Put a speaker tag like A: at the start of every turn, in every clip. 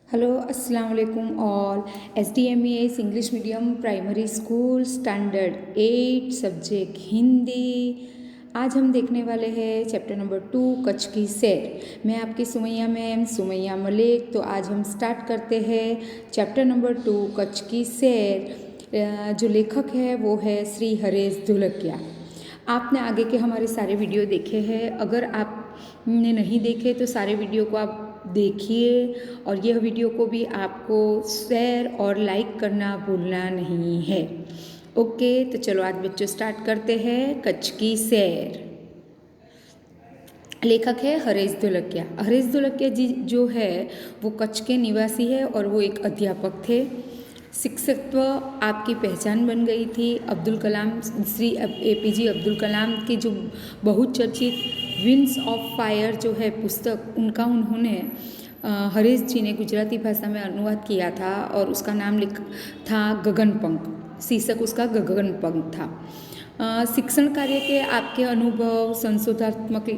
A: Hello अस्सलाम वालेकुम all. SDMES English medium primary school standard 8 subject Hindi. आज हम देखने वाले हैं चैप्टर नंबर 2 कच्छ की सैर। मैं आपकी सुमैया मैम सुमैया मलिक। तो आज हम स्टार्ट करते हैं चैप्टर नंबर 2 कच्छ की सैर। जो लेखक है वो है श्री हरेश धुलकिया। आपने आगे के हमारे सारे वीडियो देखे हैं। अगर आपने नहीं देखे तो सारे वीडियो को आप देखिए और यह वीडियो को भी आपको शेयर और लाइक करना भूलना नहीं है। ओके, तो चलो आज बच्चों स्टार्ट करते हैं कच्छ की सैर। लेखक है हरेश धुलकिया। हरेश धुलकिया जी जो है वो कच्छ के निवासी है और वो एक अध्यापक थे। शिक्षकत्व आपकी पहचान बन गई थी। अब्दुल कलाम श्री APJ अब्दुल कलाम की जो बहुचर्चित विंग्स ऑफ फायर जो है पुस्तक, उनका उन्होंने हरीश जी ने गुजराती भाषा में अनुवाद किया था और उसका नाम था गगनपंख। शीर्षक उसका गगनपंख था। शिक्षण कार्य के आपके अनुभव, संशोधात्मक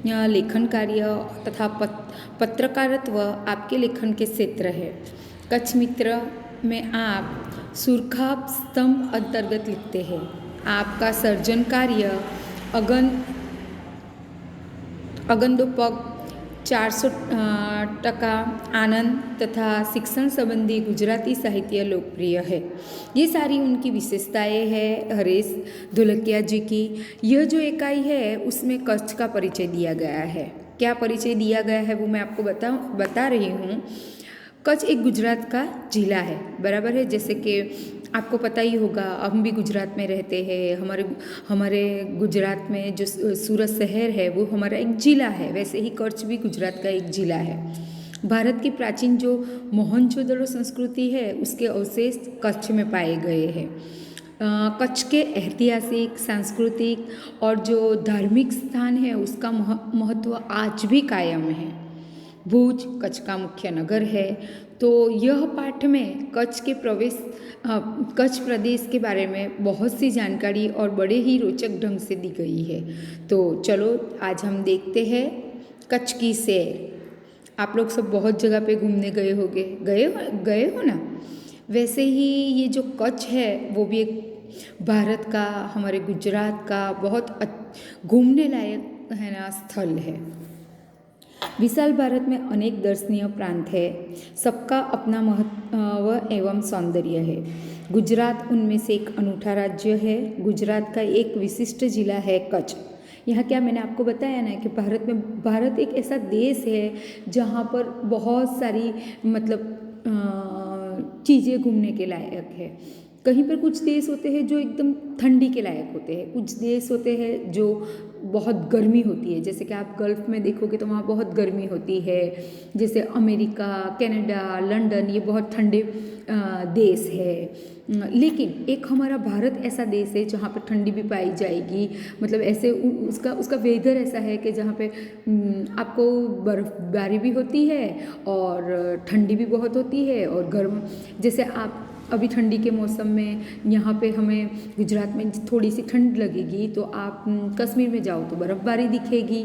A: लेखन कार्य तथा पत्रकारित्व आपके लेखन के क्षेत्र है। कच्छ मित्र में आप सुरखा स्तंभ अंतर्गत लिखते हैं। आपका सर्जन कार्य अगंदोपग 400% आनंद तथा शिक्षण संबंधी गुजराती साहित्य लोकप्रिय है। ये सारी उनकी विशेषताएं हैं हरेश धुलकिया जी की। यह जो इकाई है उसमें कच्छ का परिचय दिया गया है। क्या परिचय दिया गया है वो मैं आपको बता रही हूँ। कच्छ एक गुजरात का जिला है, बराबर है। जैसे कि आपको पता ही होगा, हम भी गुजरात में रहते हैं। हमारे गुजरात में जो सूरत शहर है वो हमारा एक ज़िला है, वैसे ही कच्छ भी गुजरात का एक ज़िला है। भारत की प्राचीन जो मोहनजोदड़ो संस्कृति है उसके अवशेष कच्छ में पाए गए हैं। कच्छ के ऐतिहासिक, सांस्कृतिक और जो धार्मिक स्थान है उसका महत्व आज भी कायम है। भुज कच्छ का मुख्य नगर है। तो यह पाठ में कच्छ प्रदेश के बारे में बहुत सी जानकारी और बड़े ही रोचक ढंग से दी गई है। तो चलो आज हम देखते हैं कच्छ की सैर। आप लोग सब बहुत जगह पे घूमने गए हो ना। वैसे ही ये जो कच्छ है वो भी एक भारत का, हमारे गुजरात का बहुत घूमने लायक है ना स्थल है। विशाल भारत में अनेक दर्शनीय प्रांत है, सबका अपना महत्व एवं सौंदर्य है। गुजरात उनमें से एक अनूठा राज्य है। गुजरात का एक विशिष्ट जिला है कच्छ। यहाँ क्या मैंने आपको बताया ना कि भारत एक ऐसा देश है जहाँ पर बहुत सारी चीज़ें घूमने के लायक है। कहीं पर कुछ देश होते हैं जो एकदम ठंडी के लायक होते हैं, कुछ देश होते हैं जो बहुत गर्मी होती है। जैसे कि आप गल्फ़ में देखोगे तो वहाँ बहुत गर्मी होती है। जैसे अमेरिका, कनाडा, लंदन, ये बहुत ठंडे देश है। लेकिन एक हमारा भारत ऐसा देश है जहाँ पर ठंडी भी पाई जाएगी। ऐसे उसका वेदर ऐसा है कि जहाँ पे आपको बर्फबारी भी होती है और ठंडी भी बहुत होती है और गर्म। जैसे आप अभी ठंडी के मौसम में यहाँ पे हमें गुजरात में थोड़ी सी ठंड लगेगी तो आप कश्मीर में जाओ तो बर्फ़बारी दिखेगी,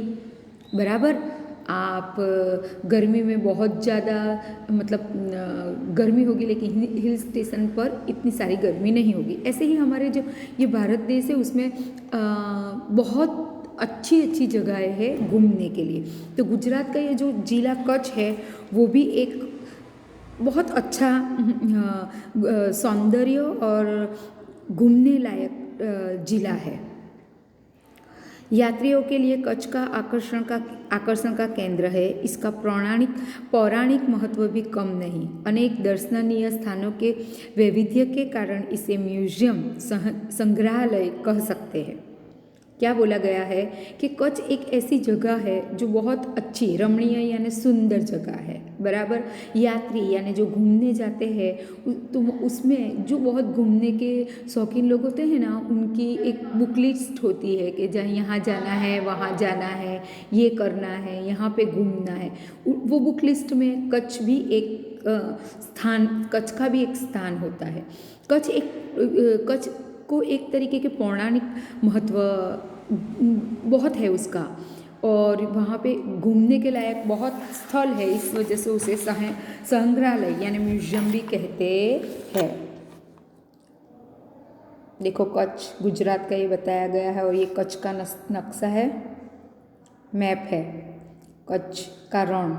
A: बराबर। आप गर्मी में बहुत ज़्यादा गर्मी होगी लेकिन हिल स्टेशन पर इतनी सारी गर्मी नहीं होगी। ऐसे ही हमारे जो ये भारत देश है उसमें बहुत अच्छी अच्छी जगहें हैं घूमने के लिए। तो गुजरात का ये जो जिला कच्छ है वो भी एक बहुत अच्छा सौंदर्य और घूमने लायक जिला है। यात्रियों के लिए कच्छ का आकर्षण का केंद्र है। इसका पौराणिक महत्व भी कम नहीं। अनेक दर्शनीय स्थानों के वैविध्य के कारण इसे म्यूजियम, संग्रहालय कह सकते हैं। क्या बोला गया है कि कच्छ एक ऐसी जगह है जो बहुत अच्छी, रमणीय यानी सुंदर जगह है, बराबर। यात्री यानी जो घूमने जाते हैं तो उसमें जो बहुत घूमने के शौकीन लोग होते हैं ना, उनकी एक बुक लिस्ट होती है कि जहाँ यहाँ जाना है, वहाँ जाना है, ये करना है, यहाँ पे घूमना है। वो बुक लिस्ट में कच्छ भी एक स्थान, कच्छ का भी एक स्थान होता है। कच्छ को एक तरीके के पौराणिक महत्व बहुत है उसका। और वहाँ पे घूमने के लायक बहुत स्थल है, इस वजह से उसे संग्रहालय यानी म्यूजियम भी कहते हैं। देखो कच्छ गुजरात का ये बताया गया है और ये कच्छ का नक्शा है, मैप है। कच्छ का रण,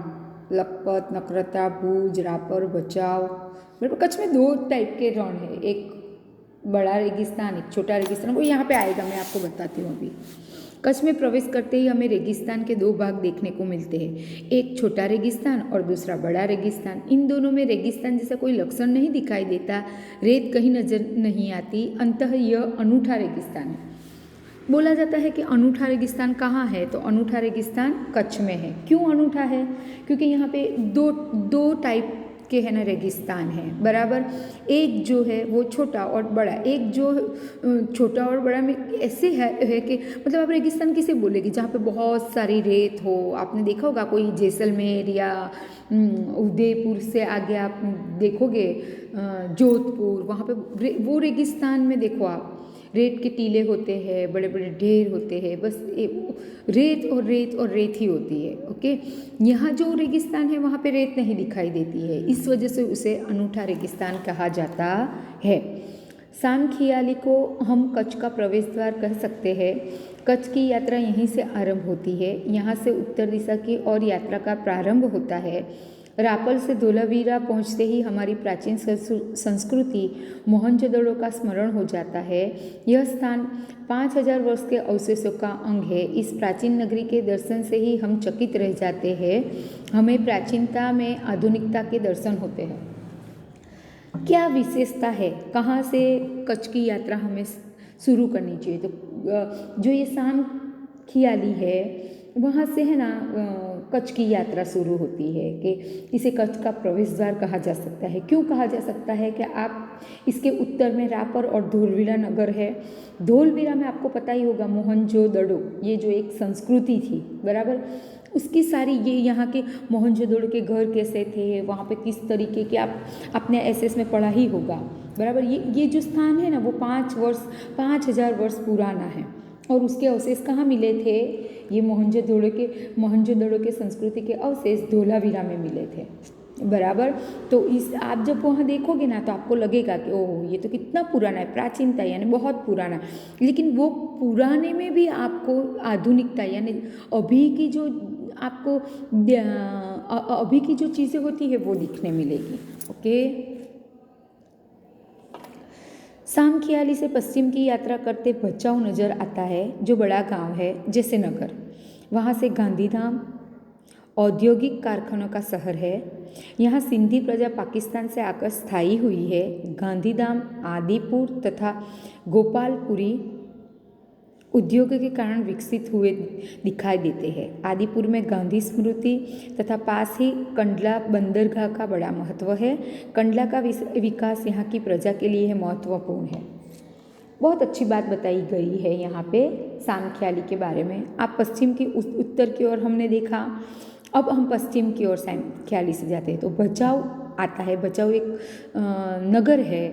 A: लखपत, नखत्राला, भुज, रापर, भचाउ। बराबर, कच्छ में 2 टाइप के रण है, एक बड़ा रेगिस्तान, एक छोटा रेगिस्तान। वो यहाँ पे आएगा, मैं आपको बताती हूँ अभी। कच्छ में प्रवेश करते ही हमें रेगिस्तान के 2 भाग देखने को मिलते हैं, एक छोटा रेगिस्तान और दूसरा बड़ा रेगिस्तान। इन दोनों में रेगिस्तान जैसा कोई लक्षण नहीं दिखाई देता, रेत कहीं नजर नहीं आती, अंततः यह अनूठा रेगिस्तान है। बोला जाता है कि अनूठा रेगिस्तान कहाँ है, तो अनूठा रेगिस्तान कच्छ में है। क्यों अनूठा है? क्योंकि यहाँ पे दो टाइप के है ना रेगिस्तान है, बराबर। एक जो है वो छोटा और बड़ा, एक जो छोटा और बड़ा में ऐसे है कि मतलब आप रेगिस्तान किसे बोलेगी जहाँ पे बहुत सारी रेत हो। आपने देखा होगा कोई जैसलमेर या उदयपुर से आगे आप देखोगे जोधपुर, वहाँ पे वो रेगिस्तान में देखो आप रेत के टीले होते हैं, बड़े बड़े ढेर होते हैं, बस रेत और रेत और रेत ही होती है। ओके, यहाँ जो रेगिस्तान है वहाँ पे रेत नहीं दिखाई देती है, इस वजह से उसे अनूठा रेगिस्तान कहा जाता है। सामखियाली को हम कच्छ का प्रवेश द्वार कह सकते हैं। कच्छ की यात्रा यहीं से आरंभ होती है, यहाँ से उत्तर दिशा की ओर यात्रा का प्रारंभ होता है। रापल से धोलावीरा पहुँचते ही हमारी प्राचीन संस्कृति मोहनजोदड़ो का स्मरण हो जाता है। यह स्थान 5000 वर्ष के अवशेषों का अंग है। इस प्राचीन नगरी के दर्शन से ही हम चकित रह जाते हैं, हमें प्राचीनता में आधुनिकता के दर्शन होते हैं। क्या विशेषता है, कहाँ से कच्छ की यात्रा हमें शुरू करनी चाहिए? तो जो ये सामखियाली है वहाँ से है ना कच्छ की यात्रा शुरू होती है कि इसे कच्छ का प्रवेश द्वार कहा जा सकता है। क्यों कहा जा सकता है कि आप इसके उत्तर में रापर और धोलवीरा नगर है। धोलवीरा में आपको पता ही होगा मोहनजोदड़ो, ये जो एक संस्कृति थी, बराबर, उसकी सारी ये यहाँ के मोहनजोदड़ो के घर कैसे थे, वहाँ पे किस तरीके के आपने एसएस में पढ़ा ही होगा, बराबर। ये जो स्थान है ना वो 5000 वर्ष पुराना है और उसके अवशेष कहाँ मिले थे? ये मोहनजोदड़ो के संस्कृति के अवशेष धोलावीरा में मिले थे, बराबर। तो इस आप जब वहाँ देखोगे ना तो आपको लगेगा कि ओह ये तो कितना पुराना है, प्राचीनता यानी बहुत पुराना। लेकिन वो पुराने में भी आपको आधुनिकता यानी अभी की जो आपको अभी की जो चीज़ें होती है वो दिखने मिलेगी। ओके, सामखियाली से पश्चिम की यात्रा करते भचाउ नज़र आता है, जो बड़ा गांव है जैसे नगर। वहाँ से गांधीधाम औद्योगिक कारखानों का शहर है। यहाँ सिंधी प्रजा पाकिस्तान से आकर स्थायी हुई है। गांधीधाम, आदिपुर तथा गोपालपुरी उद्योग के कारण विकसित हुए दिखाई देते हैं। आदिपुर में गांधी स्मृति तथा पास ही कंडला बंदरगाह का बड़ा महत्व है। कंडला का विकास यहाँ की प्रजा के लिए महत्वपूर्ण है। बहुत अच्छी बात बताई गई है यहाँ पे सामखियाली के बारे में। आप पश्चिम की उत्तर की ओर हमने देखा, अब हम पश्चिम की ओर सामखियाली से जाते हैं तो भचाउ आता है। भचाउ एक नगर है,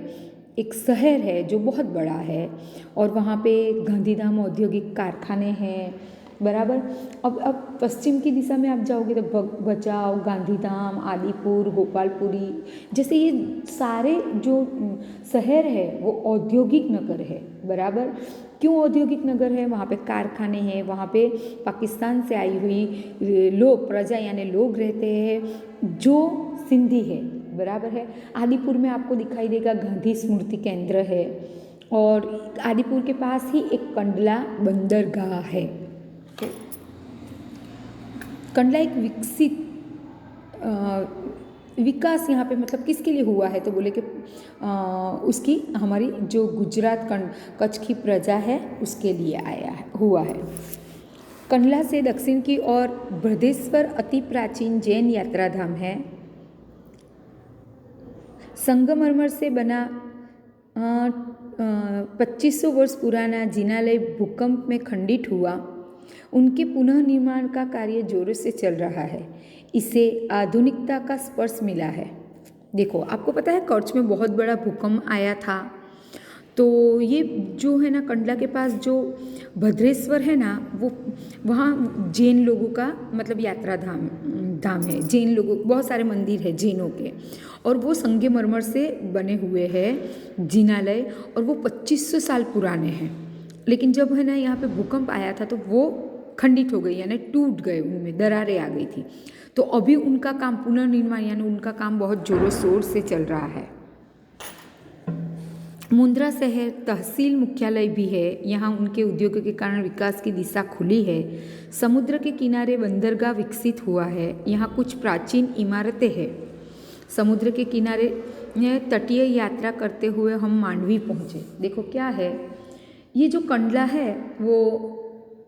A: एक शहर है जो बहुत बड़ा है और वहाँ पे गांधीधाम औद्योगिक कारखाने हैं, बराबर। अब पश्चिम की दिशा में आप जाओगे तो भचाउ, गांधीधाम, आदिपुर, गोपालपुरी जैसे ये सारे जो शहर है वो औद्योगिक नगर है, बराबर। क्यों औद्योगिक नगर है? वहाँ पे कारखाने हैं, वहाँ पे पाकिस्तान से आई हुई लोग प्रजा यानी लोग रहते हैं जो सिंधी है, बराबर है। आदिपुर में आपको दिखाई देगा गांधी स्मृति केंद्र है और आदिपुर के पास ही एक कंडला बंदरगाह है। कंडला एक विकास यहाँ पे मतलब किसके लिए हुआ है? तो बोले कि उसकी हमारी जो गुजरात कच्छ की प्रजा है उसके लिए हुआ है। कंडला से दक्षिण की ओर बृहदेश्वर अति प्राचीन जैन यात्रा धाम है। संगमरमर से बना 2500 वर्ष पुराना जिनालय भूकंप में खंडित हुआ। उनके पुनः निर्माण का कार्य जोरों से चल रहा है। इसे आधुनिकता का स्पर्श मिला है। देखो, आपको पता है कच्छ में बहुत बड़ा भूकंप आया था, तो ये जो है ना कंडला के पास जो भद्रेश्वर है ना, वो वहाँ जैन लोगों का मतलब यात्रा धाम है। जैन लोगों बहुत सारे मंदिर है जैनों के, और वो संगमरमर से बने हुए हैं जिनालय, और वो 2500 साल पुराने हैं। लेकिन जब है ना यहाँ पे भूकंप आया था तो वो खंडित हो गई, यानी टूट गए, उनमें दरारें आ गई थी। तो अभी उनका काम पुनर्निर्माण यानी उनका काम बहुत जोरों शोर से चल रहा है। मुंद्रा शहर तहसील मुख्यालय भी है। यहाँ उनके उद्योगों के कारण विकास की दिशा खुली है। समुद्र के किनारे बंदरगाह विकसित हुआ है। यहाँ कुछ प्राचीन इमारतें हैं। समुद्र के किनारे तटीय यात्रा करते हुए हम मांडवी पहुँचे। देखो क्या है, ये जो कंडला है वो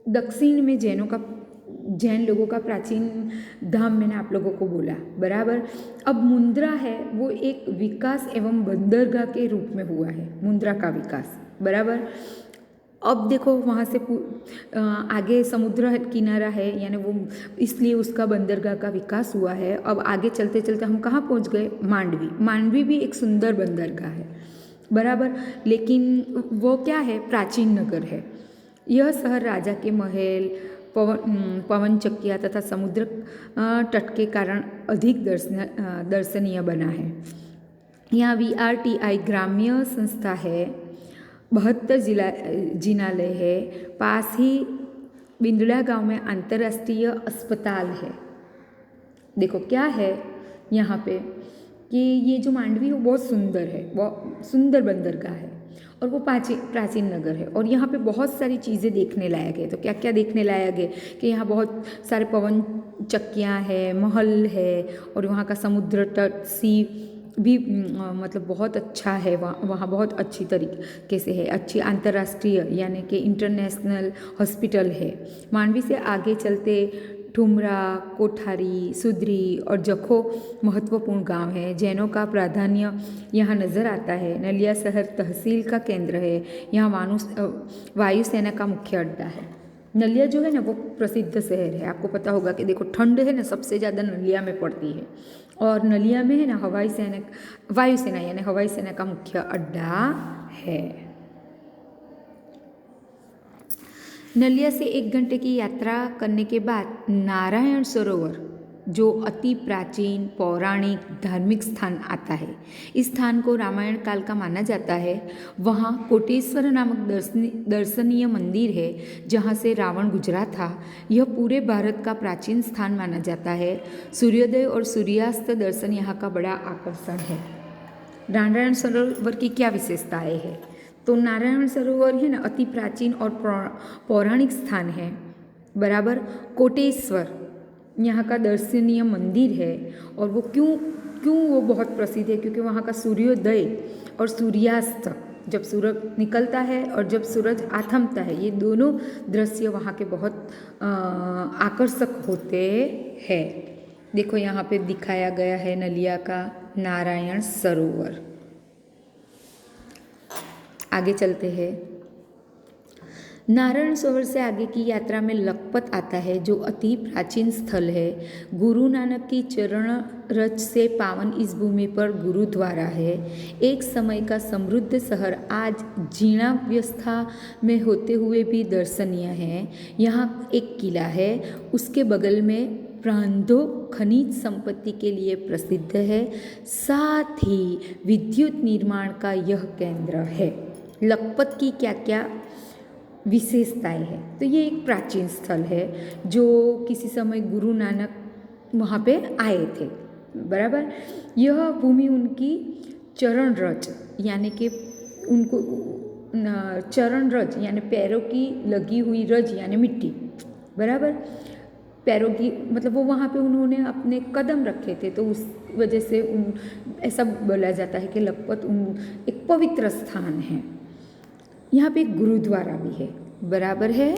A: दक्षिण में जैन लोगों का प्राचीन धाम मैंने आप लोगों को बोला, बराबर। अब मुंद्रा है वो एक विकास एवं बंदरगाह के रूप में हुआ है, मुंद्रा का विकास, बराबर। अब देखो वहाँ से आगे समुद्र किनारा है, यानी वो इसलिए उसका बंदरगाह का विकास हुआ है। अब आगे चलते चलते हम कहाँ पहुँच गए, मांडवी। मांडवी भी एक सुंदर बंदरगाह है, बराबर। लेकिन वो क्या है, प्राचीन नगर है। यह शहर राजा के महल, पवन चक्कियाँ तथा समुद्र तट के कारण अधिक दर्शनीय बना है। यहाँ VRTI ग्राम्य संस्था है, 72 जिनालय है, पास ही बिंदुला गांव में अंतर्राष्ट्रीय अस्पताल है। देखो क्या है यहाँ पे कि ये जो मांडवी है वो बहुत सुंदर है, बहुत सुंदर बंदरगाह है, और वो प्राचीन नगर है, और यहाँ पे बहुत सारी चीज़ें देखने लायक है। तो क्या क्या देखने लायक है कि यहाँ बहुत सारे पवन चक्कियाँ हैं, महल है, और वहाँ का समुद्र तट सी भी मतलब बहुत अच्छा है। वहाँ बहुत अच्छी तरीके से है, अच्छी अंतर्राष्ट्रीय यानी कि इंटरनेशनल हॉस्पिटल है। मांडवी से आगे चलते ठुमरा, कोठारी, सुद्री और जखो महत्वपूर्ण गांव है। जैनों का प्राधान्य यहाँ नज़र आता है। नलिया शहर तहसील का केंद्र है। यहाँ वायुसेना का मुख्य अड्डा है। नलिया जो है ना वो प्रसिद्ध शहर है। आपको पता होगा कि देखो ठंड है ना सबसे ज़्यादा नलिया में पड़ती है, और नलिया में है ना वायुसेना यानी हवाई सेना का मुख्य अड्डा है। नलिया से 1 घंटे की यात्रा करने के बाद नारायण सरोवर जो अति प्राचीन पौराणिक धार्मिक स्थान आता है। इस स्थान को रामायण काल का माना जाता है। वहाँ कोटेश्वर नामक दर्शनीय मंदिर है जहाँ से रावण गुजरा था। यह पूरे भारत का प्राचीन स्थान माना जाता है। सूर्योदय और सूर्यास्त दर्शन यहाँ का बड़ा आकर्षण है। नारायण सरोवर की क्या विशेषताएं है, तो नारायण सरोवर है ना अति प्राचीन और पौराणिक स्थान है, बराबर। कोटेश्वर यहाँ का दर्शनीय मंदिर है, और वो क्यों वो बहुत प्रसिद्ध है, क्योंकि वहाँ का सूर्योदय और सूर्यास्त, जब सूरज निकलता है और जब सूरज आथमता है, ये दोनों दृश्य वहाँ के बहुत आकर्षक होते हैं। देखो यहाँ पे दिखाया गया है नलिया का नारायण सरोवर। आगे चलते हैं। नारायण सरोवर से आगे की यात्रा में लखपत आता है जो अति प्राचीन स्थल है। गुरु नानक की चरण रज से पावन इस भूमि पर गुरुद्वारा है। एक समय का समृद्ध शहर आज जीर्णावस्था में होते हुए भी दर्शनीय है। यहाँ एक किला है, उसके बगल में प्रांधो खनिज संपत्ति के लिए प्रसिद्ध है। साथ ही विद्युत निर्माण का यह केंद्र है। लखपत की क्या क्या विशेषताएं हैं, तो ये एक प्राचीन स्थल है जो किसी समय गुरु नानक वहाँ पे आए थे, बराबर। यह भूमि उनकी चरण रज यानी कि उनको चरण रज यानी पैरों की लगी हुई रज यानी मिट्टी, बराबर। पैरों की मतलब वो वहाँ पे उन्होंने अपने कदम रखे थे, तो उस वजह से ऐसा बोला जाता है कि लखपत एक पवित्र स्थान है। यहाँ पे एक गुरुद्वारा भी है, बराबर है।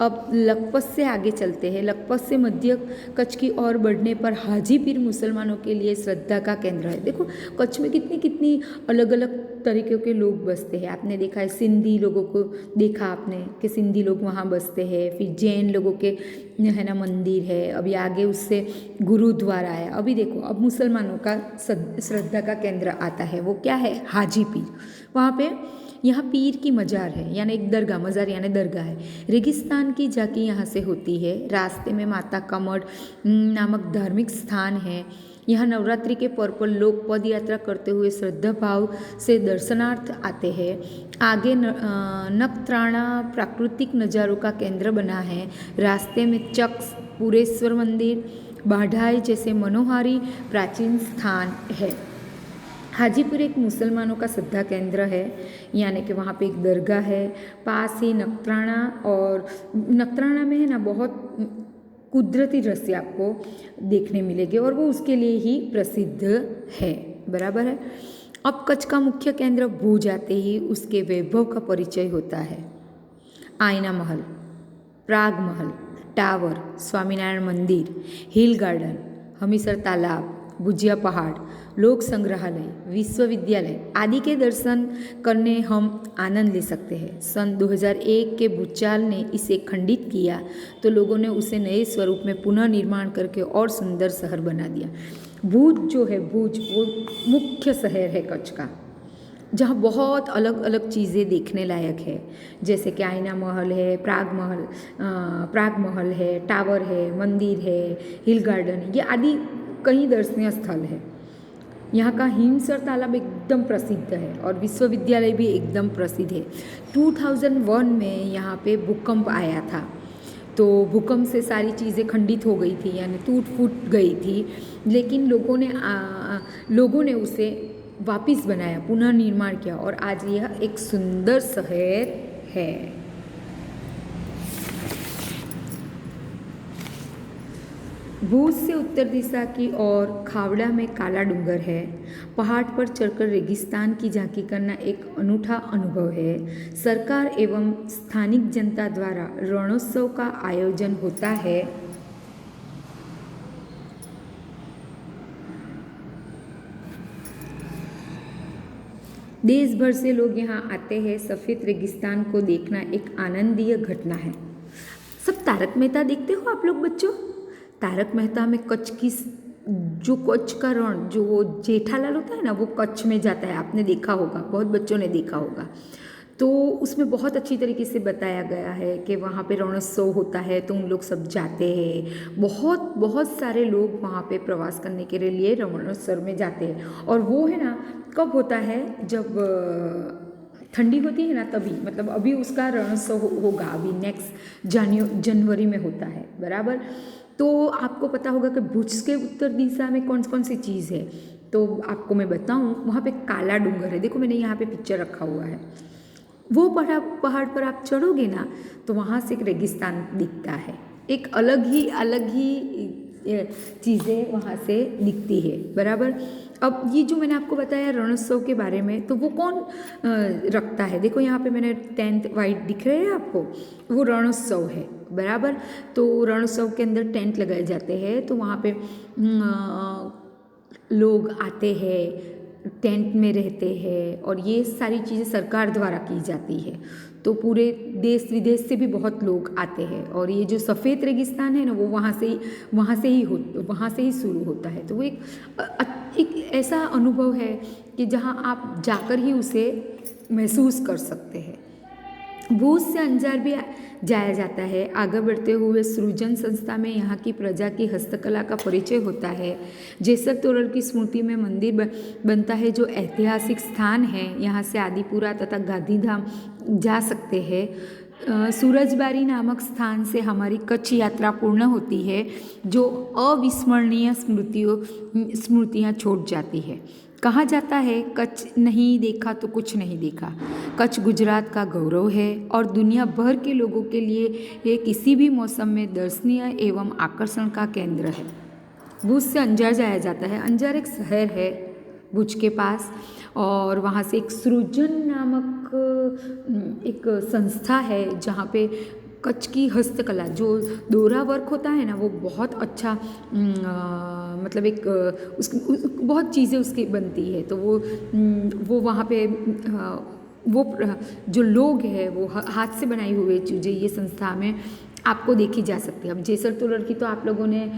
A: अब लखपत से आगे चलते हैं। लखपत से मध्य कच्छ की ओर बढ़ने पर हाजीपीर मुसलमानों के लिए श्रद्धा का केंद्र है। देखो कच्छ में कितनी कितनी अलग अलग तरीक़े के लोग बसते हैं। आपने देखा है सिंधी लोगों को देखा आपने कि सिंधी लोग वहाँ बसते हैं। फिर जैन लोगों के है ना मंदिर है, अभी आगे उससे गुरुद्वारा है। अभी देखो अब मुसलमानों का श्रद्धा का केंद्र आता है, वो क्या है, हाजी पीर। वहाँ पे यहाँ पीर की मज़ार है, यानी एक दरगाह, मज़ार यानी दरगाह है। रेगिस्तान की झांकी यहाँ से होती है। रास्ते में माता का मठ नामक धार्मिक स्थान है। यहाँ नवरात्रि के पर्व पर लोग पद यात्रा करते हुए श्रद्धा भाव से दर्शनार्थ आते हैं। आगे नखत्राणा प्राकृतिक नज़ारों का केंद्र बना है। रास्ते में चक्स, पुरेश्वर मंदिर, बाढ़ाई जैसे मनोहारी प्राचीन स्थान है। हाजीपुर एक मुसलमानों का श्रद्धा केंद्र है, यानी कि वहाँ पे एक दरगाह है। पास ही नखत्राणा, और नखत्राणा में है ना बहुत कुदरती दृश्य आपको देखने मिलेंगे और वो उसके लिए ही प्रसिद्ध है, बराबर है। अब कच्छ का मुख्य केंद्र भुज आते ही उसके वैभव का परिचय होता है। आईना महल, प्राग महल, टावर, स्वामीनारायण मंदिर, हिल गार्डन, हमीसर तालाब, भुजिया पहाड़, लोक संग्रहालय, विश्वविद्यालय आदि के दर्शन करने हम आनंद ले सकते हैं। सन 2001 के भूचाल ने इसे खंडित किया तो लोगों ने उसे नए स्वरूप में पुनः निर्माण करके और सुंदर शहर बना दिया। भुज जो है, भुज वो मुख्य शहर है कच्छ का, जहाँ बहुत अलग अलग चीज़ें देखने लायक है, जैसे कि आईना महल है, प्राग महल है, टावर है, मंदिर है, हिल गार्डन, ये आदि कई दर्शनीय स्थल है। यहाँ का हिमसर तालाब एकदम प्रसिद्ध है और विश्वविद्यालय भी एकदम प्रसिद्ध है। 2001 में यहाँ पे भूकंप आया था, तो भूकंप से सारी चीज़ें खंडित हो गई थी, यानी टूट फूट गई थी, लेकिन लोगों ने उसे वापस बनाया, पुनर्निर्माण किया और आज यह एक सुंदर शहर है। भुज से उत्तर दिशा की ओर खावड़ा में काला डूंगर है। पहाड़ पर चढ़कर रेगिस्तान की झांकी करना एक अनूठा अनुभव है। सरकार एवं स्थानिक जनता द्वारा रणोत्सव का आयोजन होता है। देश भर से लोग यहाँ आते हैं। सफ़ेद रेगिस्तान को देखना एक आनंदीय घटना है। सब तारक मेहता देखते हो आप लोग बच्चों? तारक मेहता में कच्छ का रण, जो वो जेठालाल होता है ना, वो कच्छ में जाता है। आपने देखा होगा, बहुत बच्चों ने देखा होगा। तो उसमें बहुत अच्छी तरीके से बताया गया है कि वहाँ पे रणोत्सव होता है, तो उन लोग सब जाते हैं। बहुत सारे लोग वहाँ पे प्रवास करने के लिए रणोत्सव में जाते हैं। और वो है ना, कब होता है, जब ठंडी होती है ना, तभी, मतलब अभी उसका रणोत्सव होगा, अभी नेक्स्ट जनवरी में होता है, बराबर। तो आपको पता होगा कि भुज के उत्तर दिशा में कौन कौन सी चीज़ है, तो आपको मैं बताऊं, वहाँ पे काला डूंगर है। देखो मैंने यहाँ पे पिक्चर रखा हुआ है। वो पहाड़ पर आप चढ़ोगे ना, तो वहाँ से एक रेगिस्तान दिखता है। एक अलग ही चीज़ें वहाँ से दिखती है, बराबर। अब ये जो मैंने आपको बताया रणोत्सव के बारे में, तो वो कौन रखता है? देखो यहाँ पे मैंने टेंट वाइट दिख रहे हैं आपको, वो रणोत्सव है, बराबर। तो रणोत्सव के अंदर टेंट लगाए जाते हैं, तो वहाँ पे लोग आते हैं, टेंट में रहते हैं, और ये सारी चीज़ें सरकार द्वारा की जाती है। तो पूरे देश विदेश से भी बहुत लोग आते हैं। और ये जो सफ़ेद रेगिस्तान है ना, वो वहाँ से ही शुरू होता है। तो वो एक ऐसा अनुभव है कि जहाँ आप जाकर ही उसे महसूस कर सकते हैं। भुज से अंजार भी जाया जाता है। आगे बढ़ते हुए सृजन संस्था में यहाँ की प्रजा की हस्तकला का परिचय होता है। जेसर तोरल की स्मृति में मंदिर बनता है, जो ऐतिहासिक स्थान है। यहाँ से आदिपुरा तथा गांधीधाम जा सकते हैं। सूरजबारी नामक स्थान से हमारी कच्छ यात्रा पूर्ण होती है, जो अविस्मरणीय स्मृतियाँ छोड़ जाती है। कहा जाता है, कच्छ नहीं देखा तो कुछ नहीं देखा। कच्छ गुजरात का गौरव है और दुनिया भर के लोगों के लिए ये किसी भी मौसम में दर्शनीय एवं आकर्षण का केंद्र है। भुज से अंजार जाया जाता है। अंजार एक शहर है भुज के पास, और वहाँ से एक सृजन नामक एक संस्था है, जहाँ पे कच्छ की हस्तकला जो दोहरा वर्क होता है ना, वो बहुत अच्छा मतलब एक बहुत चीज़ें उसकी बनती है। तो वो वहाँ पे वो जो लोग हैं वो हाथ से बनाई हुई चीज़ें ये संस्था में आपको देखी जा सकती है। अब जेसर तोरल की तो आप लोगों ने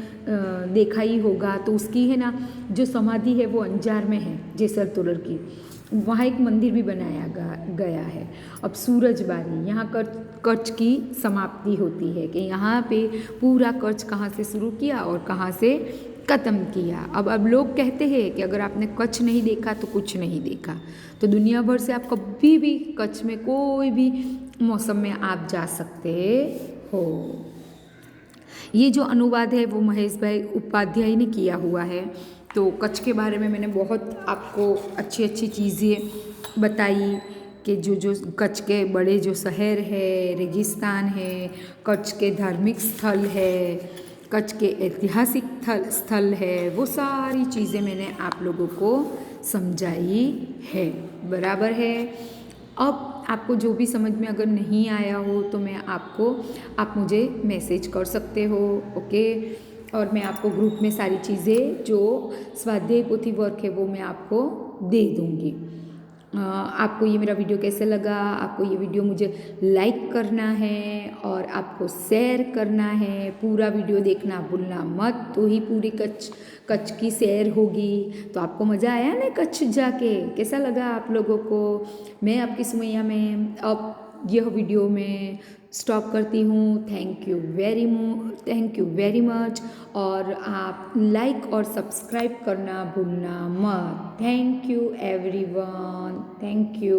A: देखा ही होगा, तो उसकी है ना जो समाधि है वो अंजार में है जेसर तोरल की। वहाँ एक मंदिर भी बनाया गया है। अब सूरजबारी, यहाँ कच्छ की समाप्ति होती है कि यहाँ पे पूरा कच्छ कहाँ से शुरू किया और कहाँ से ख़त्म किया। अब लोग कहते हैं कि अगर आपने कच्छ नहीं देखा तो कुछ नहीं देखा। तो दुनिया भर से आप कभी भी कच्छ में कोई भी मौसम में आप जा सकते हो। ये जो अनुवाद है वो महेश भाई उपाध्याय ने किया हुआ है। तो कच्छ के बारे में मैंने बहुत आपको अच्छी अच्छी चीज़ें बताई कि जो कच्छ के बड़े जो शहर है, रेगिस्तान है, कच्छ के धार्मिक स्थल है, कच्छ के ऐतिहासिक स्थल है, वो सारी चीज़ें मैंने आप लोगों को समझाई है। बराबर है। अब आपको जो भी समझ में अगर नहीं आया हो तो आप मुझे मैसेज कर सकते हो, ओके। और मैं आपको ग्रुप में सारी चीज़ें जो स्वाध्याय पोथी वर्क है वो मैं आपको दे दूँगी। आपको ये मेरा वीडियो कैसे लगा? आपको ये वीडियो मुझे लाइक करना है और आपको शेयर करना है। पूरा वीडियो देखना भूलना मत, तो ही पूरी कच्छ की सैर होगी। तो आपको मज़ा आया ना कच्छ जाके? कैसा लगा आप लोगों को? मैं आपकी सुमैया में अब यह वीडियो में स्टॉप करती हूँ। Thank you very much. और आप लाइक और सब्सक्राइब करना भूलना मत। Thank you everyone, thank you.